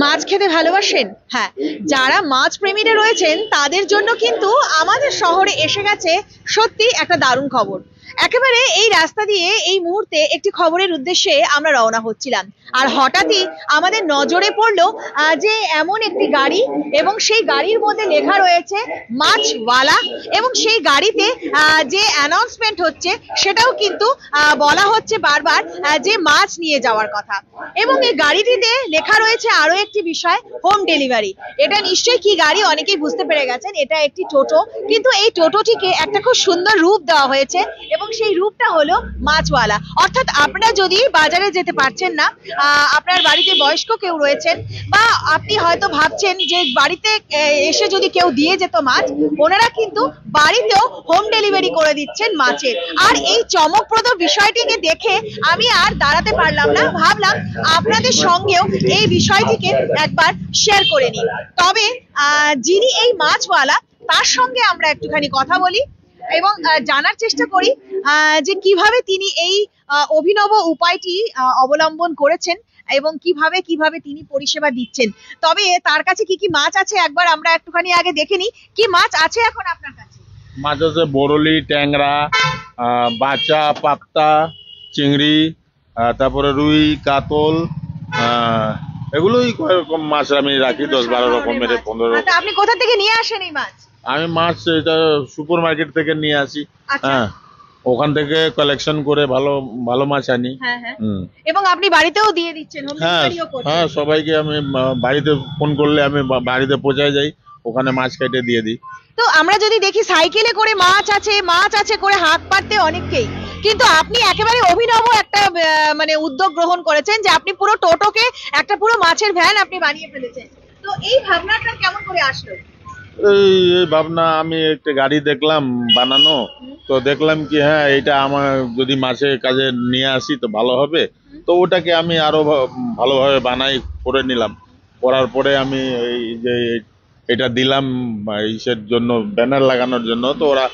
মাছ খেতে ভালোবাসেন? হ্যাঁ, যারা মাছ প্রেমীরা রয়েছেন তাদের জন্য কিন্তু আমাদের শহরে এসে গেছে সত্যি একটা দারুণ খবর। একেবারে এই রাস্তা দিয়ে এই মুহূর্তে একটি খবরের উদ্দেশ্যে আমরা রওনা হচ্ছিলাম, আর হঠাৎই আমাদের নজরে পড়লো যে এমন একটি গাড়ি, এবং সেই গাড়ির মধ্যে লেখা রয়েছে মাছওয়ালা, এবং সেই গাড়িতে যে অ্যানাউন্সমেন্ট হচ্ছে সেটাও কিন্তু বলা হচ্ছে বারবার যে মাছ নিয়ে যাওয়ার কথা। এবং এই গাড়িটিতে লেখা রয়েছে আরো একটি বিষয়, হোম ডেলিভারি। এটা নিশ্চয়ই কি গাড়ি অনেকেই বুঝতে পেরে গেছেন, এটা একটি টোটো। কিন্তু এই টোটোটিকে একটা খুব সুন্দর রূপ দেওয়া হয়েছে, এবং সেই রূপটা হলো মাছওয়ালা। অর্থাৎ আপনারা যদি বাজারে যেতে পারছেন না, আপনার বাড়িতে বয়স্ক কেউ রয়েছেন, বা আপনি হয়তো ভাবছেন যে বাড়িতে এসে যদি কেউ দিয়ে যেত মাছ, ওনারা কিন্তু বাড়িতেও হোম ডেলিভারি করে দিচ্ছেন মাছের। আর এই চমকপ্রদ বিষয়টিকে দেখে আমি আর দাঁড়াতে পারলাম না, ভাবলাম আপনাদের সঙ্গেও এই বিষয়টিকে একবার শেয়ার করে নিই। তবে যিনি এই মাছওয়ালা, তার সঙ্গে আমরা একটুখানি কথা বলি এবং জানার চেষ্টা করি যে কিভাবে তিনি এই অভিনব উপায়টি অবলম্বন করেছেন এবং কিভাবে তিনি পরিষেবা দিচ্ছেন। তবে তার কাছে কি কি মাছ আছে একবার আমরা একটুখানি আগে দেখে নিই। কি মাছ আছে এখন আপনার কাছে? মাছ আছে বরলি, ট্যাংরা, বাচা, পাত্তা, চিংড়ি, তারপরে রুই, কাতল, এগুলোই কয়েকরকম মাছ আমি রাখি, 10-12 রকমের, 15 রকম। আপনি কোথা থেকে নিয়ে আসেন এই মাছ? আমি মাছ এটা সুপার মার্কেট থেকে নিয়ে আসি। হ্যাঁ, ওখান থেকে কালেকশন করে ভালো ভালো মাছ আনি। এবং আপনি বাড়িতেও দিয়ে দিচ্ছেন? হ্যাঁ, সবাইকে আমি বাড়িতে ফোন করলে আমি বাড়িতে পৌঁছায় যাই, ওখানে মাছ কেটে দিয়ে দিই। তো আমরা যদি দেখি সাইকেলে করে মাছ আছে করে হাঁক পারতে অনেককেই, কিন্তু আপনি একেবারে অভিনব একটা মানে উদ্যোগ গ্রহণ করেছেন যে আপনি পুরো টোটোকে একটা পুরো মাছের ভ্যান আপনি বানিয়ে ফেলেছেন। তো এই ভাবনাটা কেমন করে আসলো? এই ভাবনা, আমি একটা গাড়ি দেখলাম বানানো, তো দেখলাম কি হ্যাঁ এটা আমার যদি মাছের কাজে নিয়ে আসি তো ভালো হবে। তো ওটাকে আমি আরো ভালোভাবে বানাই করে নিলাম। করার পরে আমি এই যে এটা দিলাম ইসের জন্য, ব্যানার লাগানোর জন্য। তো ওরা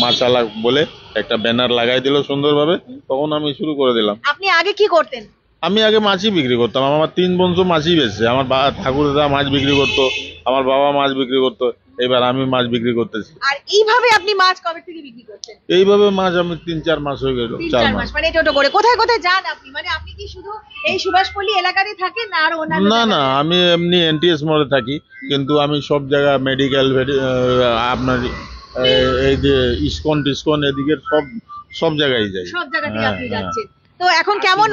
মাছওয়ালা বলে একটা ব্যানার লাগাই দিল সুন্দরভাবে, তখন আমি শুরু করে দিলাম। আপনি আগে কি করতেন? আমি আগে মাছই বিক্রি করতাম। আমার 3 বন্ধু মাছই বেচছে। আমার ঠাকুরদা মাছ বিক্রি করতো, আমার বাবা মাছ বিক্রি করতো, এবার আমি মাছ বিক্রি করতেছি। আর এইভাবে আপনি মাছ কবে থেকে বিক্রি করছেন? এইভাবে মাছ আমি 3-4 মাস হয়ে গেল। 4 মাস মানে টোটো করে কোথায় কোথায় যান আপনি? মানে আপনি কি শুধু এই সুভাষপল্লী এলাকাতে থাকেন না আর অন্যান্য? না, আমি এমনি এনটিএস মোড়ে থাকি, কিন্তু আমি সব জায়গা মেডিকেল, আপনার এই যে ইসকন এদিকে সব জায়গায় যাই। সব জায়গাতেই আপনি যাচ্ছেন। তো এখন কেমন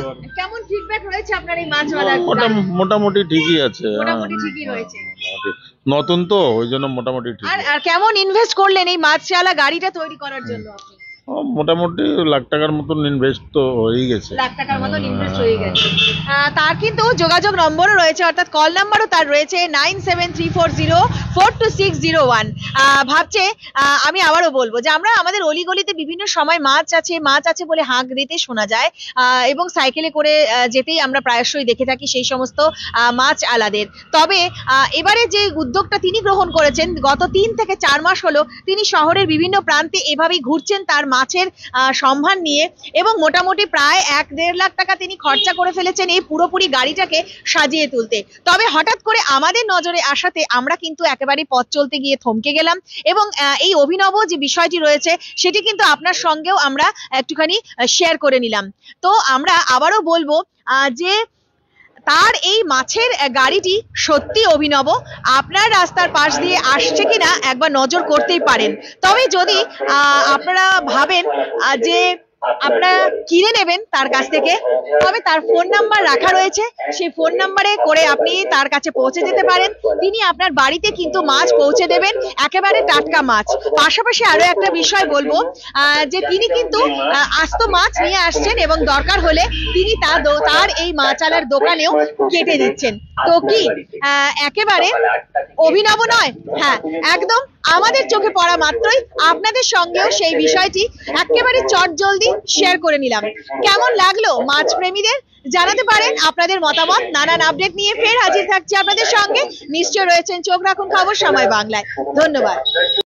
ফিডব্যাক রয়েছে আপনার এই মাছওয়ালার? মোটামুটি ঠিকই আছে। মোটামুটি ঠিকই রয়েছে। নতুন তো ওই জন্য মোটামুটি ঠিক। আর কেমন ইনভেস্ট করলেন এই মাছওয়ালা গাড়িটা তৈরি করার জন্য আপনি? মোটামুটি লাখ টাকার মতন ইনভেস্ট তো হয়ে গেছে। লাখ টাকার মতন ইনভেস্ট হয়ে গেছে। তার কিন্তু যোগাযোগ নম্বরও রয়েছে, অর্থাৎ কল নাম্বারও তার রয়েছে 9734042601। ভাবছে, আমি আবারও বলবো যে আমরা আমাদের অলিগলিতে বিভিন্ন সময় মাছ আছে বলে হাঁক দিতে শোনা যায়, এবং সাইকেলে করে যেতেই আমরা প্রায়শই দেখে থাকি সেই সমস্ত মাছ আলাদের। তবে এবারে যে উদ্যোগটা তিনি গ্রহণ করেছেন, গত 3 থেকে 4 মাস হলো তিনি শহরের বিভিন্ন প্রান্তে এভাবেই ঘুরছেন তার মাছের সম্ভার নিয়ে, এবং মোটামুটি প্রায় 1-1.5 লাখ টাকা তিনি খরচা করে ফেলেছেন এই পুরোপুরি গাড়িটাকে সাজিয়ে তুলতে। তবে হঠাৎ করে আমাদের নজরে আসাতে আমরা কিন্তু একেবারে পথ চলতে গিয়ে থমকে গেলাম, এবং এই অভিনব যে বিষয়টি রয়েছে সেটি কিন্তু আপনার সঙ্গেও আমরা একটুখানি শেয়ার করে নিলাম। তো আমরা আবারও বলবো যে তার এই মাছের গাড়িটি সত্যি অভিনব। আপনার রাস্তার পাশ দিয়ে আসছে কিনা একবার নজর করতেই পারেন। তবে যদি আপনারা ভাবেন যে আপনারা কিনে নেবেন তার কাছ থেকে, তবে তার ফোন নাম্বার রাখা রয়েছে, সেই ফোন নাম্বারে করে আপনি তার কাছে পৌঁছে যেতে পারেন। তিনি আপনার বাড়িতে কিন্তু মাছ পৌঁছে দেবেন, একেবারে টাটকা মাছ। পাশাপাশি আরো একটা বিষয় বলবো যে তিনি কিন্তু আস্ত মাছ নিয়ে আসছেন, এবং দরকার হলে তিনি তার এই মাছওয়ালার দোকানেও কেটে দিচ্ছেন। তো কি একেবারে অভিনব নয়? হ্যাঁ, একদম। আমাদের চোখে পড়া মাত্রই আপনাদের সঙ্গেও সেই বিষয়টি একেবারে চটজলদি শেয়ার করে নিলাম। কেমন লাগলো মাছ প্রেমীদের? জানাতে পারেন আপনাদের মতামত। নানান আপডেট নিয়ে ফের হাজির থাকছি আপনাদের সঙ্গে। নিশ্চয় রয়েছেন চোখ রাখুন খবর সময় বাংলায়। ধন্যবাদ।